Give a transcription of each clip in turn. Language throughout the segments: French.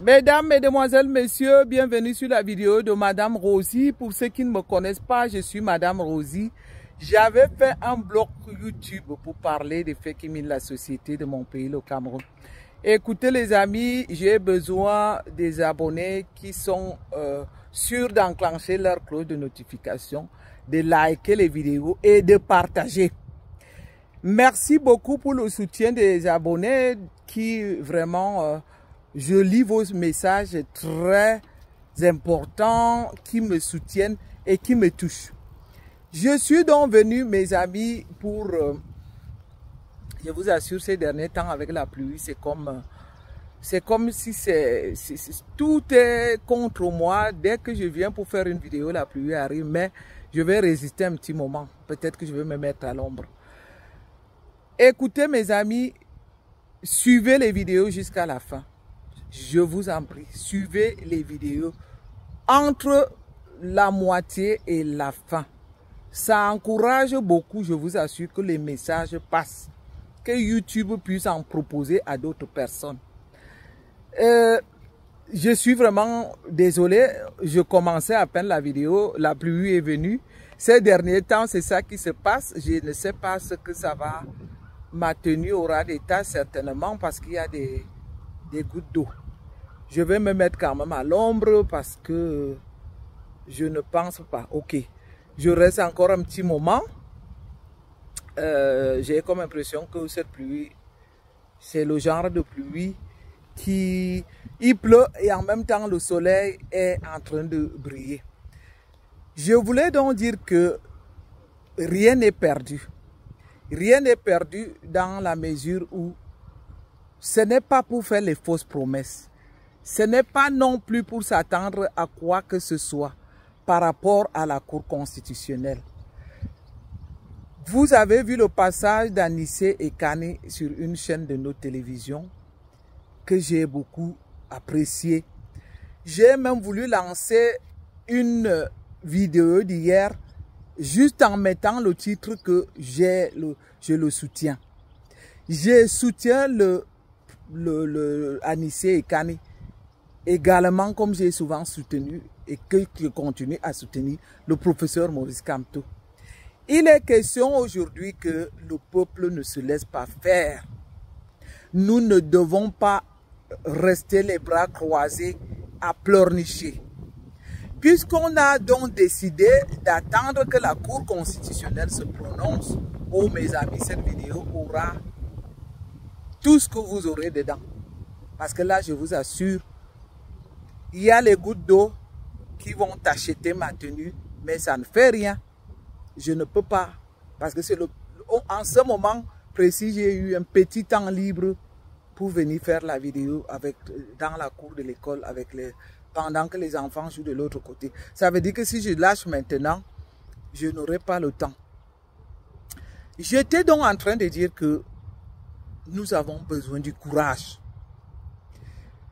Mesdames, Mesdemoiselles, Messieurs, bienvenue sur la vidéo de Madame Rosie. Pour ceux qui ne me connaissent pas, je suis Madame Rosie. J'avais fait un blog YouTube pour parler des faits qui minent la société de mon pays, le Cameroun. Écoutez les amis, j'ai besoin des abonnés qui sont sûrs d'enclencher leur cloche de notification, de liker les vidéos et de partager. Merci beaucoup pour le soutien des abonnés qui vraiment... je lis vos messages très importants qui me soutiennent et qui me touchent. Je suis donc venu, mes amis, pour... je vous assure, ces derniers temps, avec la pluie, c'est comme si tout est contre moi. Dès que je viens pour faire une vidéo, la pluie arrive, mais je vais résister un petit moment. Peut-être que je vais me mettre à l'ombre. Écoutez, mes amis, suivez les vidéos jusqu'à la fin. Je vous en prie, suivez les vidéos entre la moitié et la fin. Ça encourage beaucoup, je vous assure, que les messages passent, que YouTube puisse en proposer à d'autres personnes. Je suis vraiment désolé, je commençais à peine la vidéo, la pluie est venue. Ces derniers temps, c'est ça qui se passe. Je ne sais pas ce que ça va. Ma tenue aura des tas certainement parce qu'il y a des gouttes d'eau. Je vais me mettre quand même à l'ombre parce que je ne pense pas. Ok, je reste encore un petit moment. J'ai comme impression que cette pluie, c'est le genre de pluie qui... Il pleut et en même temps le soleil est en train de briller. Je voulais donc dire que rien n'est perdu. Rien n'est perdu dans la mesure où ce n'est pas pour faire les fausses promesses. Ce n'est pas non plus pour s'attendre à quoi que ce soit par rapport à la Cour constitutionnelle. Vous avez vu le passage d'Anissé et Kani sur une chaîne de nos télévisions que j'ai beaucoup apprécié. J'ai même voulu lancer une vidéo d'hier juste en mettant le titre que je le soutiens. Je soutiens Anissé et Kani. Également, comme j'ai souvent soutenu et que je continue à soutenir le professeur Maurice Kamto. Il est question aujourd'hui que le peuple ne se laisse pas faire. Nous ne devons pas rester les bras croisés à pleurnicher. Puisqu'on a donc décidé d'attendre que la Cour constitutionnelle se prononce, oh mes amis, cette vidéo aura tout ce que vous aurez dedans. Parce que là, je vous assure, il y a les gouttes d'eau qui vont acheter ma tenue, mais ça ne fait rien. Je ne peux pas, parce que c'est en ce moment précis, j'ai eu un petit temps libre pour venir faire la vidéo dans la cour de l'école pendant que les enfants jouent de l'autre côté. Ça veut dire que si je lâche maintenant, je n'aurai pas le temps. J'étais donc en train de dire que nous avons besoin du courage.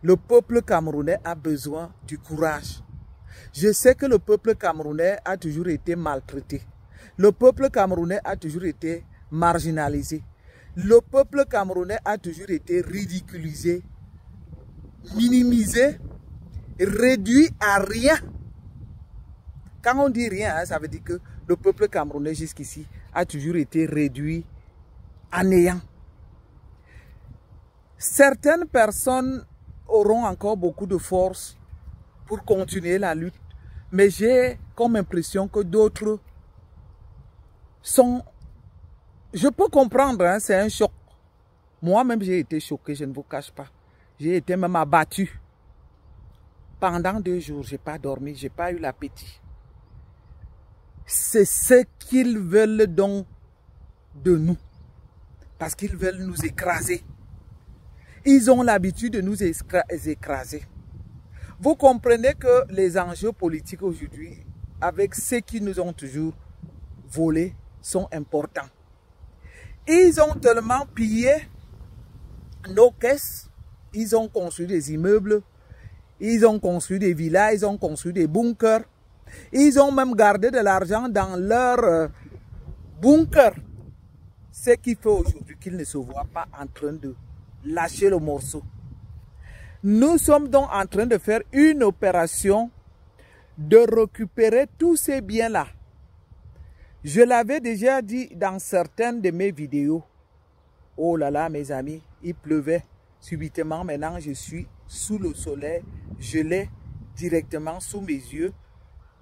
Le peuple camerounais a besoin du courage. Je sais que le peuple camerounais a toujours été maltraité. Le peuple camerounais a toujours été marginalisé. Le peuple camerounais a toujours été ridiculisé, minimisé, réduit à rien. Quand on dit rien, ça veut dire que le peuple camerounais jusqu'ici a toujours été réduit à néant. Certaines personnes auront encore beaucoup de force pour continuer la lutte. Mais j'ai comme impression que d'autres sont... Je peux comprendre, hein, c'est un choc. Moi-même, j'ai été choqué, je ne vous cache pas. J'ai été même abattu. Pendant 2 jours, je n'ai pas dormi, je n'ai pas eu l'appétit. C'est ce qu'ils veulent donc de nous. Parce qu'ils veulent nous écraser. Ils ont l'habitude de nous écraser. Vous comprenez que les enjeux politiques aujourd'hui, avec ceux qui nous ont toujours volés, sont importants. Ils ont tellement pillé nos caisses, ils ont construit des immeubles, ils ont construit des villas, ils ont construit des bunkers, ils ont même gardé de l'argent dans leurs bunkers. Ce qui fait aujourd'hui qu'ils ne se voient pas en train de lâcher le morceau. Nous sommes donc en train de faire une opération de récupérer tous ces biens-là. Je l'avais déjà dit dans certaines de mes vidéos. Oh là là, mes amis, il pleuvait subitement. Maintenant, je suis sous le soleil. Je l'ai directement sous mes yeux.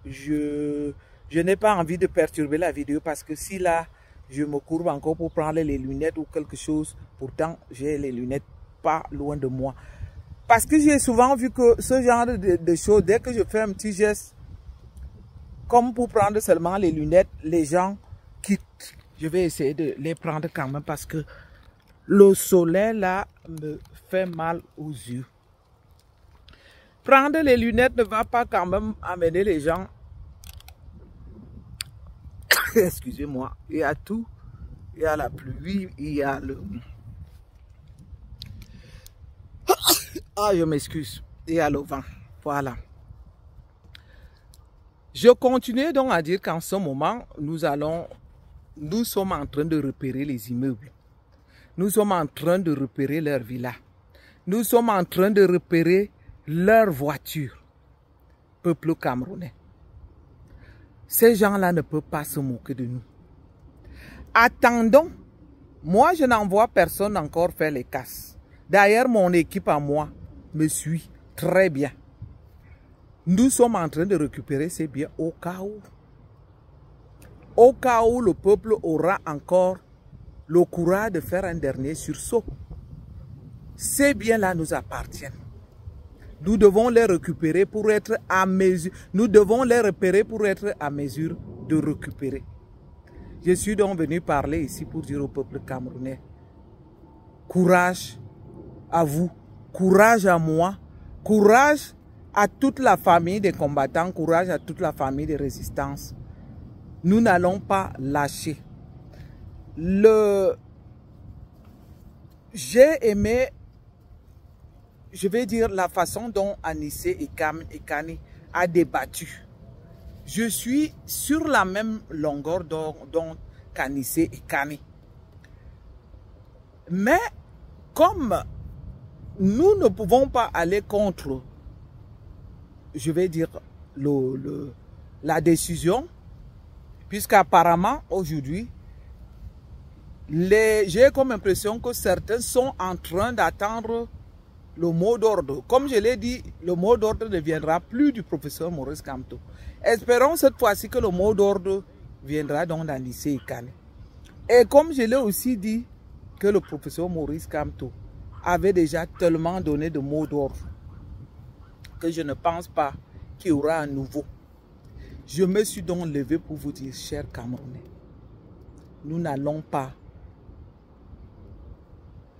Je n'ai pas envie de perturber la vidéo parce que si là, je me courbe encore pour prendre les lunettes ou quelque chose, pourtant, j'ai les lunettes pas loin de moi. Parce que j'ai souvent vu que ce genre de choses, dès que je fais un petit geste, comme pour prendre seulement les lunettes, les gens quittent. Je vais essayer de les prendre quand même parce que le soleil là me fait mal aux yeux. Prendre les lunettes ne va pas quand même amener les gens. Excusez-moi, il y a tout. Il y a la pluie, il y a le... Ah, je m'excuse. Il y a le vent. Voilà. Je continue donc à dire qu'en ce moment, nous sommes en train de repérer les immeubles. Nous sommes en train de repérer leurs villas. Nous sommes en train de repérer leurs voitures. Peuple camerounais. Ces gens-là ne peuvent pas se moquer de nous. Attendons. Moi, je n'envoie personne encore faire les casses. D'ailleurs, mon équipe à moi me suit très bien. Nous sommes en train de récupérer ces biens au cas où le peuple aura encore le courage de faire un dernier sursaut. Ces biens-là nous appartiennent. Nous devons les récupérer pour être à mesure. Nous devons les repérer pour être à mesure de récupérer. Je suis donc venu parler ici pour dire au peuple camerounais, courage à vous, courage à moi, courage à toute la famille des combattants, courage à toute la famille des résistances. Nous n'allons pas lâcher. J'ai aimé, je vais dire, la façon dont Anissé et Kani a débattu. Je suis sur la même longueur d'onde qu'Anissé et Kani. Mais comme nous ne pouvons pas aller contre, je vais dire, la décision, puisqu'apparemment aujourd'hui, j'ai comme impression que certains sont en train d'attendre le mot d'ordre. Comme je l'ai dit, le mot d'ordre ne viendra plus du professeur Maurice Kamto. Espérons cette fois-ci que le mot d'ordre viendra donc d'Anissé et Kani. Et comme je l'ai aussi dit, que le professeur Maurice Kamto avait déjà tellement donné de mots d'ordre que je ne pense pas qu'il y aura un nouveau. Je me suis donc levé pour vous dire, chers Camerounais, nous n'allons pas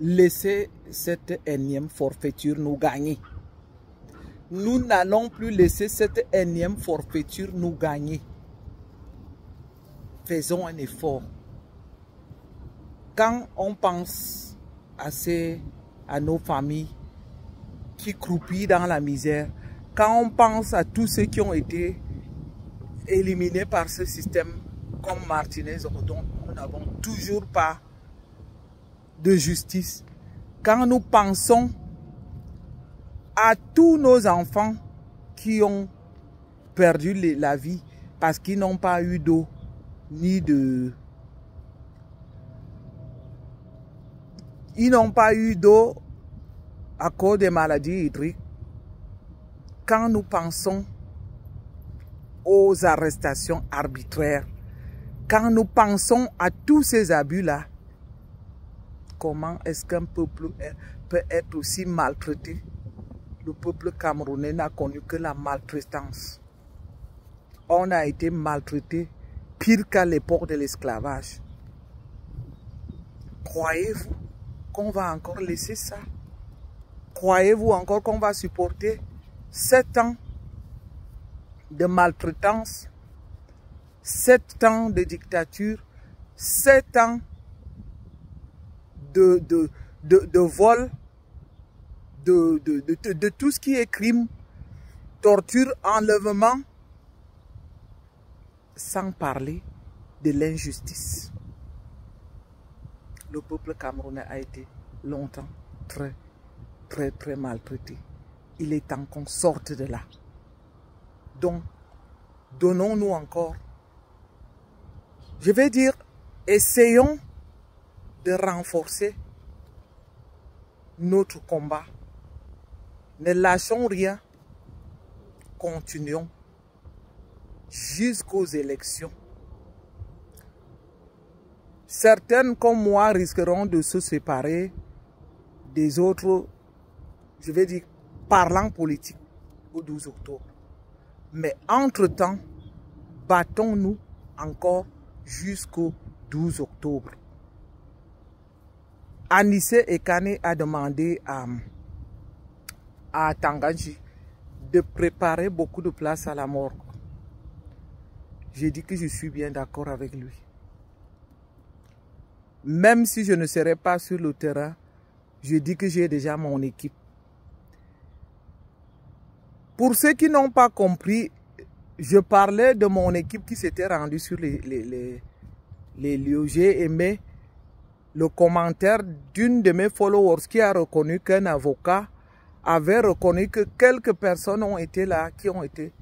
laisser cette énième forfaiture nous gagner. Nous n'allons plus laisser cette énième forfaiture nous gagner. Faisons un effort. Quand on pense à nos familles qui croupissent dans la misère, quand on pense à tous ceux qui ont été éliminés par ce système, comme Martinez, dont nous n'avons toujours pas de justice, quand nous pensons à tous nos enfants qui ont perdu la vie parce qu'ils n'ont pas eu d'eau, ils n'ont pas eu d'eau à cause des maladies hydriques. Quand nous pensons aux arrestations arbitraires, quand nous pensons à tous ces abus-là, comment est-ce qu'un peuple peut être aussi maltraité? Le peuple camerounais n'a connu que la maltraitance. On a été maltraité pire qu'à l'époque de l'esclavage. Croyez-vous qu'on va encore laisser ça? Croyez-vous encore qu'on va supporter 7 ans de maltraitance, 7 ans de dictature, 7 ans de vol, de tout ce qui est crime, torture, enlèvement, sans parler de l'injustice. Le peuple camerounais a été longtemps très maltraité. il est temps qu'on sorte de là. Donc, donnons-nous encore, je vais dire, essayons de renforcer notre combat. Ne lâchons rien, continuons jusqu'aux élections. Certaines comme moi risqueront de se séparer des autres, je vais dire, parlant politique au 12 octobre. Mais entre-temps, battons-nous encore jusqu'au 12 octobre. Anissé Ekane a demandé à Tanganji de préparer beaucoup de place à la morgue. J'ai dit que je suis bien d'accord avec lui. Même si je ne serai pas sur le terrain, je dis que j'ai déjà mon équipe. Pour ceux qui n'ont pas compris, je parlais de mon équipe qui s'était rendue sur les lieux. J'ai aimé le commentaire d'une de mes followers qui a reconnu qu'un avocat avait reconnu que quelques personnes ont été là, qui ont été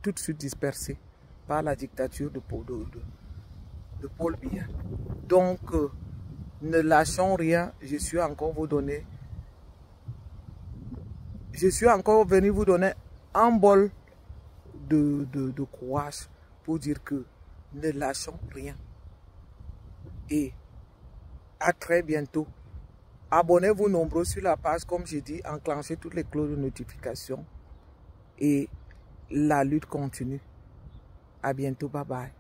tout de suite dispersées par la dictature de Paul Biya. Donc, ne lâchons rien. Je suis encore venu vous donner un bol de courage pour dire que ne lâchons rien. Et à très bientôt. Abonnez-vous nombreux sur la page, comme j'ai dit, enclenchez toutes les cloches de notification. Et la lutte continue. À bientôt, bye bye.